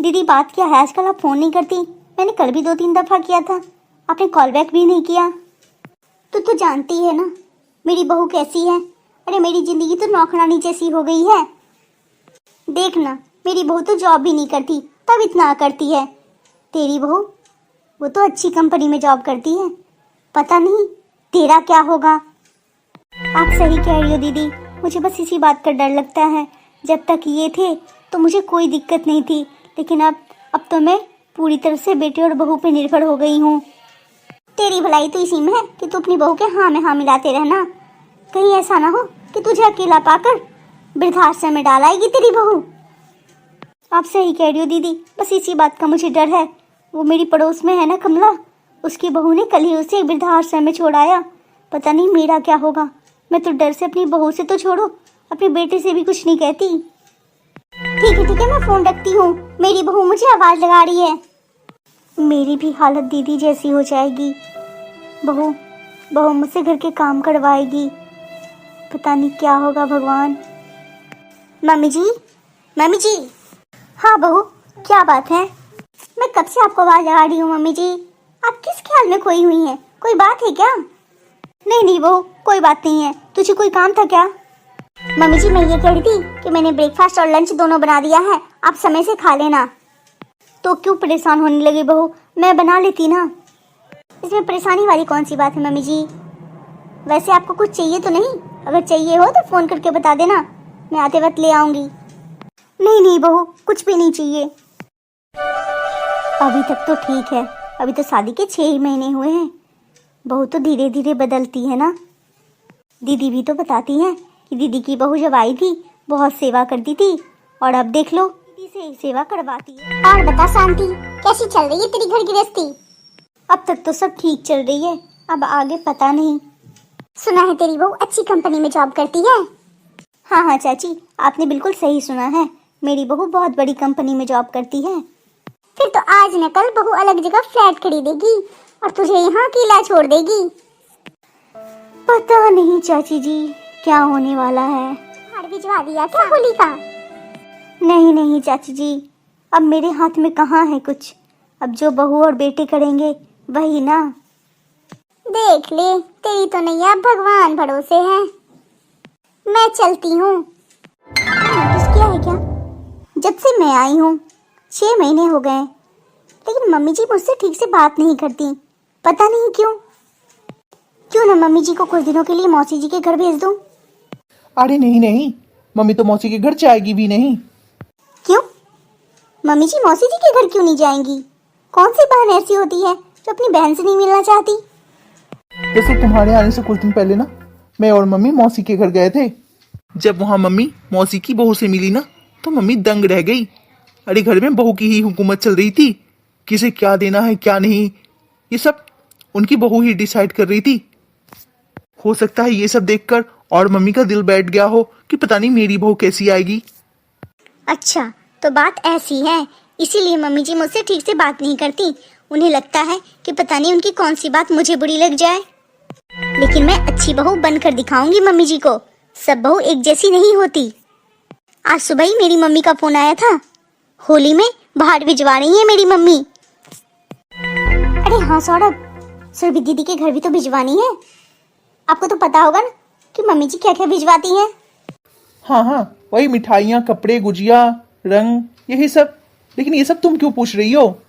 दीदी बात क्या है, आजकल आप फ़ोन नहीं करती। मैंने कल भी 2-3 दफ़ा किया था, आपने कॉल बैक भी नहीं किया। तो जानती है ना मेरी बहू कैसी है। अरे मेरी ज़िंदगी तो नौकरानी जैसी हो गई है। देख ना, मेरी बहू तो जॉब भी नहीं करती तब इतना करती है। तेरी बहू वो तो अच्छी कंपनी में जॉब करती है, पता नहीं तेरा क्या होगा। आप सही कह रही हो दीदी, मुझे बस इसी बात का डर लगता है। जब तक ये थे तो मुझे कोई दिक्कत नहीं थी, लेकिन अब तो मैं पूरी तरह से बेटे और बहू पे निर्भर हो गई हूँ। तेरी भलाई तो इसी में है कि तू अपनी बहू के हाँ में हाँ मिलाते रहना। कहीं ऐसा ना हो कि तुझे अकेला पाकर वृद्धाश्रम में डाल आएगी तेरी बहू। आप सही कह रही हो दीदी, बस इसी बात का मुझे डर है। वो मेरी पड़ोस में है ना कमला, उसकी बहू ने कल ही उसे वृद्धाश्रम में छोड़ आया। पता नहीं मेरा क्या होगा। मैं तो डर से अपनी बहू से तो छोड़ो, अपने बेटे से भी कुछ नहीं कहती। ठीक है मैं फ़ोन रखती हूँ, मेरी बहू मुझे आवाज़ लगा रही है। मेरी भी हालत दीदी जैसी हो जाएगी। बहू मुझसे घर के काम करवाएगी, पता नहीं क्या होगा भगवान। मम्मी जी। हाँ बहू, क्या बात है? मैं कब से आपको आवाज़ लगा रही हूँ मम्मी जी। आप किस ख्याल में खोई हुई हैं? कोई बात है क्या? नहीं बहू, कोई बात नहीं है। तुझे कोई काम था क्या? मम्मी जी मैं ये कह रही थी कि मैंने ब्रेकफास्ट और लंच दोनों बना दिया है, आप समय से खा लेना। तो क्यों परेशान होने लगी बहू, मैं बना लेती ना। इसमें परेशानी वाली कौन सी बात है मम्मी जी? वैसे आपको कुछ चाहिए तो नहीं? अगर चाहिए हो तो फ़ोन करके बता देना, मैं आते वक्त ले आऊँगी। नहीं बहू, कुछ भी नहीं चाहिए। अभी तक तो ठीक है, अभी तो शादी के 6 ही महीने हुए हैं। बहू तो धीरे धीरे बदलती है ना। दीदी भी तो बताती हैं कि दीदी की बहू जब आई थी बहुत सेवा करती थी, और अब देख लो दीदी से सेवा करवाती है। और बता शांति, कैसी चल रही है तेरी घर गृहस्थी? अब तक तो सब ठीक चल रही है, अब आगे पता नहीं। सुना है तेरी बहू अच्छी कंपनी में जॉब करती है। हाँ चाची, आपने बिल्कुल सही सुना है, मेरी बहू बहुत बड़ी कंपनी में जॉब करती है। फिर तो आज न कल बहू अलग जगह फ्लैट खरीदेगी और तुझे यहाँ अकेला छोड़ देगी। पता नहीं चाची जी क्या होने वाला है। हार भिजवा दिया क्या होली का? नहीं चाची जी, अब मेरे हाथ में कहाँ है कुछ। अब जो बहू और बेटे करेंगे वही ना। देख ले, तेरी तो नैया भगवान भरोसे है। मैं चलती हूँ। नोटिस किया है क्या, जब से मैं आई हूँ 6 महीने हो गए, लेकिन मम्मी जी मुझसे ठीक से बात नहीं करती, पता नहीं क्यों। क्यों ना मम्मी जी को कुछ दिनों के लिए मौसी जी के घर भेज दूं? अरे नहीं, मम्मी तो मौसी के घर जाएगी भी नहीं। क्यों? मम्मी जी मौसी जी के घर क्यों नहीं जाएंगी? कौन सी बहन ऐसी होती है जो अपनी बहन से नहीं मिलना चाहती? जैसे तुम्हारे आने से कुछ दिन पहले ना, मैं और मम्मी मौसी के घर गए थे। जब वहाँ मम्मी मौसी की बहू से मिली ना, तो मम्मी दंग रह गई। अरे घर में बहू की ही हुकूमत चल रही थी, किसे क्या देना है क्या नहीं, ये सब उनकी बहू ही डिसाइड कर रही थी। हो सकता है ये सब देखकर और मम्मी का दिल बैठ गया हो कि पता नहीं मेरी बहू कैसी आएगी। अच्छा, तो बात ऐसी है, इसीलिए मम्मी जी मुझसे ठीक से बात नहीं करती। उन्हें लगता है कि पता नहीं उनकी कौन सी बात मुझे बुरी लग जाए। लेकिन मैं अच्छी बहू बनकर दिखाऊंगी मम्मी जी को, सब बहू एक जैसी नहीं होती। आज सुबह ही मेरी मम्मी का फोन आया था, होली में बाहर भिजवा रही है मेरी मम्मी। अरे हाँ सौरभ, सुरभि दीदी के घर भी तो भिजवानी है। आपको तो पता होगा ना कि मम्मी जी क्या क्या भिजवाती हैं। हाँ, वही मिठाइयाँ, कपड़े, गुजिया, रंग, यही सब। लेकिन ये सब तुम क्यों पूछ रही हो?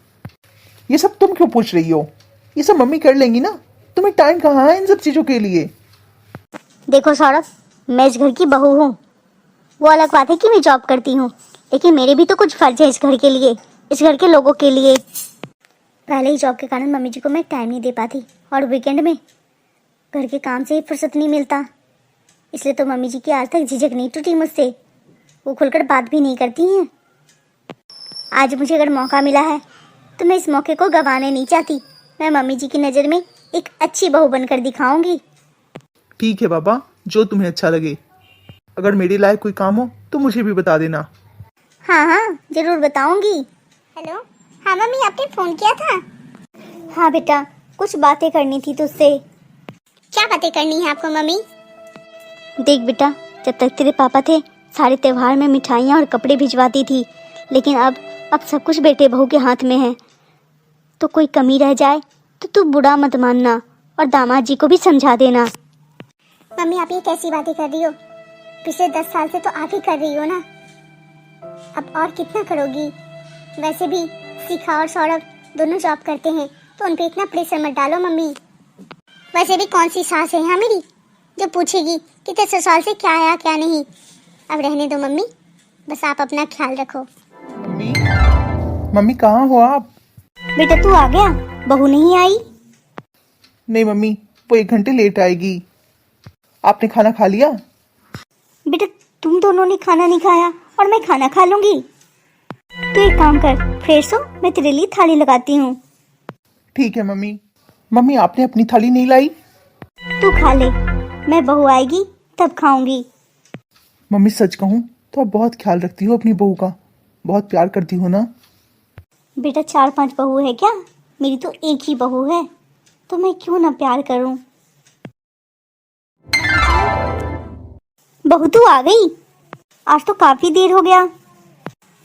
ये सब मम्मी कर लेंगी ना, तुम्हें टाइम कहाँ है इन सब चीजों के लिए? देखो सौरभ, मैं इस घर की बहू हूँ, वो अलग बात है कि मैं जॉब करती हूँ, लेकिन मेरे भी तो कुछ फर्ज है इस घर के लिए, इस घर के लोगों के लिए। पहले ही जॉब के कारण मम्मी जी को मैं टाइम नहीं दे पाती, और वीकेंड में घर के काम से ही फुर्सत नहीं मिलता, इसलिए तो मम्मी जी की आज तक झिझक नहीं टूटी मुझसे, वो खुलकर बात भी नहीं करती हैं। आज मुझे अगर मौका मिला है तो मैं इस मौके को गंवाने नहीं चाहती। मैं मम्मी जी की नज़र में एक अच्छी बहू बनकर दिखाऊंगी। ठीक है बाबा, जो तुम्हें अच्छा लगे। अगर मेरे लायक कोई काम हो तो मुझे भी बता देना। हाँ जरूर बताऊंगी। हेलो, हाँ मम्मी, आपने फ़ोन किया था? हाँ बेटा, कुछ बातें करनी थी तुझसे। क्या बातें करनी है आपको मम्मी? देख बेटा, जब तक तेरे पापा थे सारे त्योहार में मिठाइयाँ और कपड़े भिजवाती थी, लेकिन अब अब सब कुछ बेटे बहू के हाथ में है, तो कोई कमी रह जाए तो तू बुरा मत मानना और दामाद जी को भी समझा देना। मम्मी आप ये कैसी बातें कर रही हो? पिछले 10 साल से तो आप ही कर रही हो ना, अब और कितना करोगी? वैसे भी शिखा और सौरभ दोनों जॉब करते हैं, तो उन पे इतना प्रेशर मत डालो मम्मी। वैसे भी कौन सी सास है यहाँ मेरी जो पूछेगी कि तेरे ससुराल से क्या आया क्या नहीं। अब रहने दो मम्मी, बस आप अपना ख्याल रखो। मम्मी मम्मी कहाँ हो आप? बेटा तू आ गया, बहू नहीं आई? नहीं मम्मी, वो 1 घंटे लेट आएगी। आपने खाना खा लिया? बेटा तुम दोनों ने खाना नहीं खाया और मैं खाना खा लूंगी? तू एक काम कर, फ्रेश हो, मैं तेरे लिए थाली लगाती हूँ। ठीक है मम्मी। मम्मी आपने अपनी थाली नहीं लाई? तू खा ले, मैं बहू आएगी तब खाऊंगी। मम्मी सच कहूँ तो आप बहुत ख्याल रखती हो अपनी बहू का, बहुत प्यार करती हो ना? बेटा 4-5 बहू है क्या? मेरी तो एक ही बहू है, तो मैं क्यों ना प्यार करूं। बहू तू आ गई? आज तो काफी देर हो गया।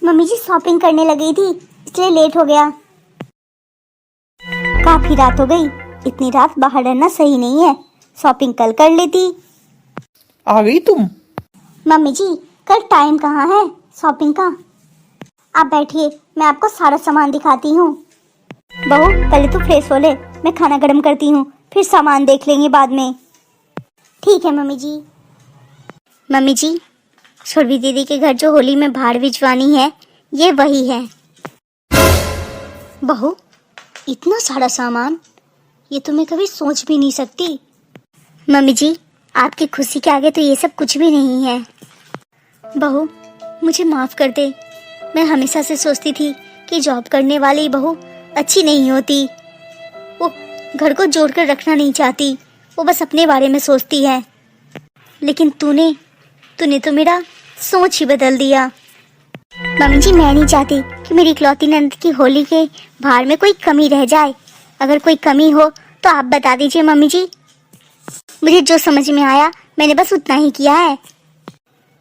मम्मी जी शॉपिंग करने लगी थी इसलिए लेट हो गया। काफी रात हो गई, इतनी रात बाहर रहना सही नहीं है, शॉपिंग कल कर लेती। आ गई तुम? मम्मी जी कल टाइम कहाँ है शॉपिंग का? आप बैठिए, मैं आपको सारा सामान दिखाती हूँ। बहू पहले तो फ्रेश हो ले, मैं खाना गर्म करती हूँ, फिर सामान देख लेंगे बाद में। ठीक है मम्मी जी। मम्मी जी सुरभि दीदी के घर जो होली में भाड़ भिजवानी है ये वही है। बहू इतना सारा सामान, ये तो मैं कभी सोच भी नहीं सकती। मम्मी जी आपकी खुशी के आगे तो ये सब कुछ भी नहीं है। बहू मुझे माफ कर दे, मैं हमेशा से सोचती थी कि जॉब करने वाली बहू अच्छी नहीं होती, वो घर को जोड़ कर रखना नहीं चाहती, वो बस अपने बारे में सोचती है। लेकिन तूने तो मेरा सोच ही बदल दिया। मम्मी जी मैं नहीं चाहती कि मेरी इकलौती नंद की होली के भाड़ में कोई कमी रह जाए। अगर कोई कमी हो तो आप बता दीजिए मम्मी जी, मुझे जो समझ में आया मैंने बस उतना ही किया है।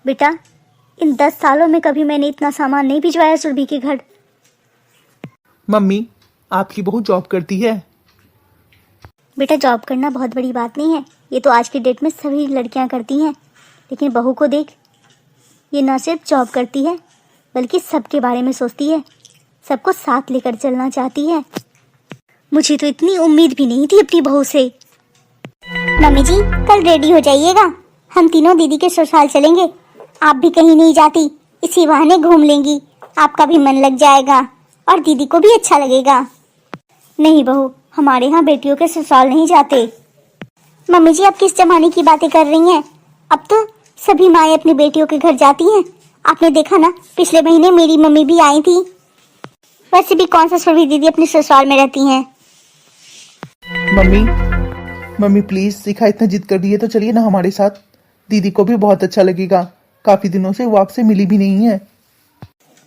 बेटा इन 10 सालों में कभी मैंने इतना सामान नहीं भिजवाया सुरभि के घर। मम्मी आपकी बहू जॉब करती है? बेटा जॉब करना बहुत बड़ी बात नहीं है, ये तो आज की डेट में सभी लड़कियां करती हैं। लेकिन बहू को देख, ये न सिर्फ जॉब करती है बल्कि सबके बारे में सोचती है, सबको साथ लेकर चलना चाहती है। मुझे तो इतनी उम्मीद भी नहीं थी अपनी बहू से। मम्मी जी कल रेडी हो जाइएगा, हम तीनों दीदी के ससुराल चलेंगे। आप भी कहीं नहीं जाती, इसी बहाने घूम लेंगी, आपका भी मन लग जाएगा और दीदी को भी अच्छा लगेगा। नहीं बहू, हमारे यहाँ बेटियों के ससुराल नहीं जाते। मम्मी जी आप किस जमाने की बातें कर रही हैं? अब तो सभी माएँ अपनी बेटियों के घर जाती हैं। आपने देखा ना, पिछले महीने मेरी मम्मी भी आई थी। वैसे भी कौन सा सुरभि दीदी अपने ससुराल में रहती हैं। मम्मी प्लीज, शिखा इतना जिद कर रही है तो चलिए ना हमारे साथ, दीदी को भी बहुत अच्छा लगेगा, काफी दिनों से वो आपसे मिली भी नहीं है।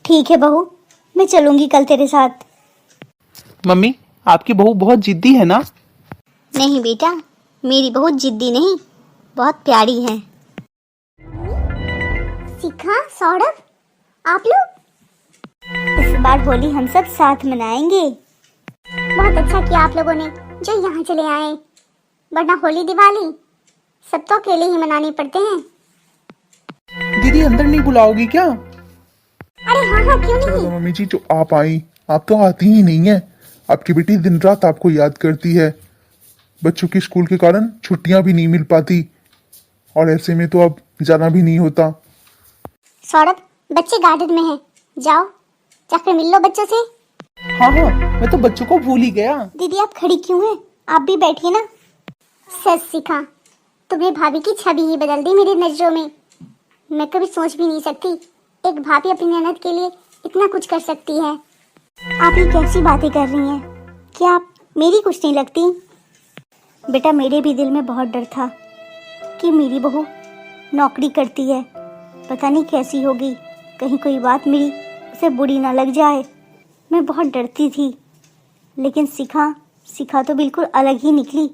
ठीक है बहू, मैं चलूंगी कल तेरे साथ। मम्मी आपकी बहू बहुत जिद्दी है ना? नहीं बेटा, मेरी बहू जिद्दी नहीं, बहुत प्यारी है। शिखा सौरभ आप लोग इस बार होली हम सब साथ मनाएंगे। बहुत अच्छा किया आप लोगों ने जो यहाँ चले आए, वरना होली दिवाली सब तो अकेले ही मनाने पड़ते हैं। दीदी अंदर नहीं बुलाओगी क्या? अरे हाँ हाँ क्यों नहीं। चलो मम्मी जी, जो आप आई, आप तो आती ही नहीं है। आपकी बेटी दिन रात आपको याद करती है, बच्चों के स्कूल के कारण छुट्टियां भी नहीं मिल पाती, और ऐसे में तो अब जाना भी नहीं होता। सौरभ बच्चे गार्डन में हैं, जाओ जाकर मिल लो बच्चों से। हाँ मैं तो बच्चों को भूल ही गया। दीदी आप खड़ी क्यों हैं? आप भी बैठिए ना। सच शिखा, तुमने भाभी की छवि ही बदल दी मेरी नजरों में। मैं कभी सोच भी नहीं सकती एक भाभी अपनी ननद के लिए इतना कुछ कर सकती है। आप ये कैसी बातें कर रही हैं? क्या आप मेरी कुछ नहीं लगती? बेटा मेरे भी दिल में बहुत डर था कि मेरी बहू नौकरी करती है, पता नहीं कैसी होगी, कहीं कोई बात मेरी उसे बुरी ना लग जाए। मैं बहुत डरती थी, लेकिन शिखा तो बिल्कुल अलग ही निकली।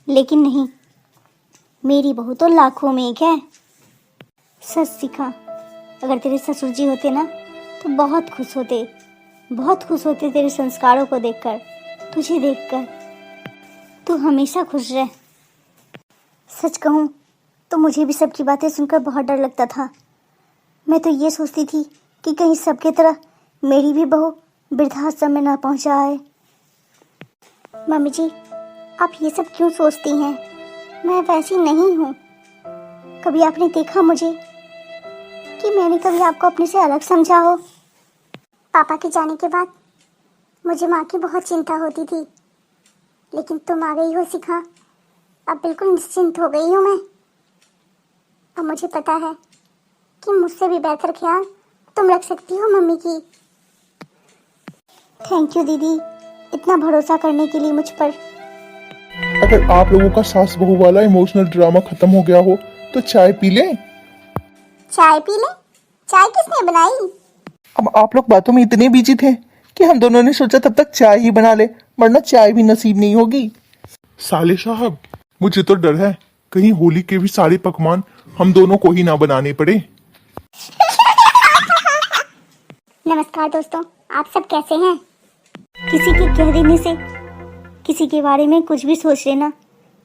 लेकिन नहीं, मेरी बहू तो लाखों में एक है। सच शिखा, अगर तेरे ससुर जी होते ना तो तो बहुत खुश होते तेरे संस्कारों को देखकर, तुझे देखकर। तू हमेशा खुश रह। सच कहूँ तो मुझे भी सबकी बातें सुनकर बहुत डर लगता था। मैं तो ये सोचती थी कि कहीं सबके तरह मेरी भी बहू वृद्धाश्रम में ना पहुँच जाए। मम्मी जी, आप ये सब क्यों सोचती हैं? मैं वैसी नहीं हूँ। कभी आपने देखा मुझे कि मैंने कभी आपको अपने से अलग समझा हो? पापा के जाने के बाद मुझे माँ की बहुत चिंता होती थी, लेकिन तुम आ गई हो शिखा। अब बिल्कुल निश्चिंत हो गई हूँ मैं। अब मुझे पता है कि मुझसे भी बेहतर ख्याल तुम रख सकती हो मम्मी की। थैंक यू दीदी, इतना भरोसा करने के लिए मुझ पर। अगर आप लोगों का सास बहू वाला इमोशनल ड्रामा खत्म हो गया हो तो चाय पी लें। चाय पी ले? चाय किसने बनाई? अब आप लोग बातों में इतने बिजी थे कि हम दोनों ने सोचा तब तक चाय ही बना ले, वरना चाय भी नसीब नहीं होगी। साले साहब, मुझे तो डर है कहीं होली के भी सारे पकवान हम दोनों को ही ना बनाने पड़े। नमस्कार दोस्तों, आप सब कैसे हैं? किसी के कह देने से किसी के बारे में कुछ भी सोच लेना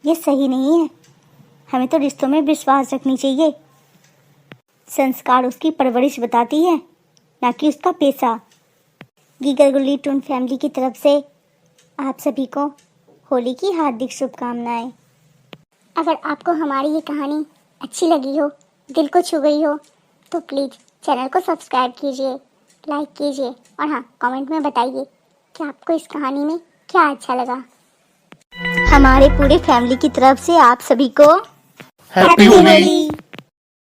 ये सही नहीं है। हमें तो रिश्तों में विश्वास रखनी चाहिए। संस्कार उसकी परवरिश बताती है, ना कि उसका पेशा। गीगर गुल्ली टून फैमिली की तरफ से आप सभी को होली की हार्दिक शुभकामनाएं। अगर आपको हमारी ये कहानी अच्छी लगी हो, दिल को छू गई हो, तो प्लीज़ चैनल को सब्सक्राइब कीजिए, लाइक कीजिए और हाँ, कमेंट में बताइए कि आपको इस कहानी में क्या अच्छा लगा। हमारे पूरे फैमिली की तरफ से आप सभी को हैप्पी होली।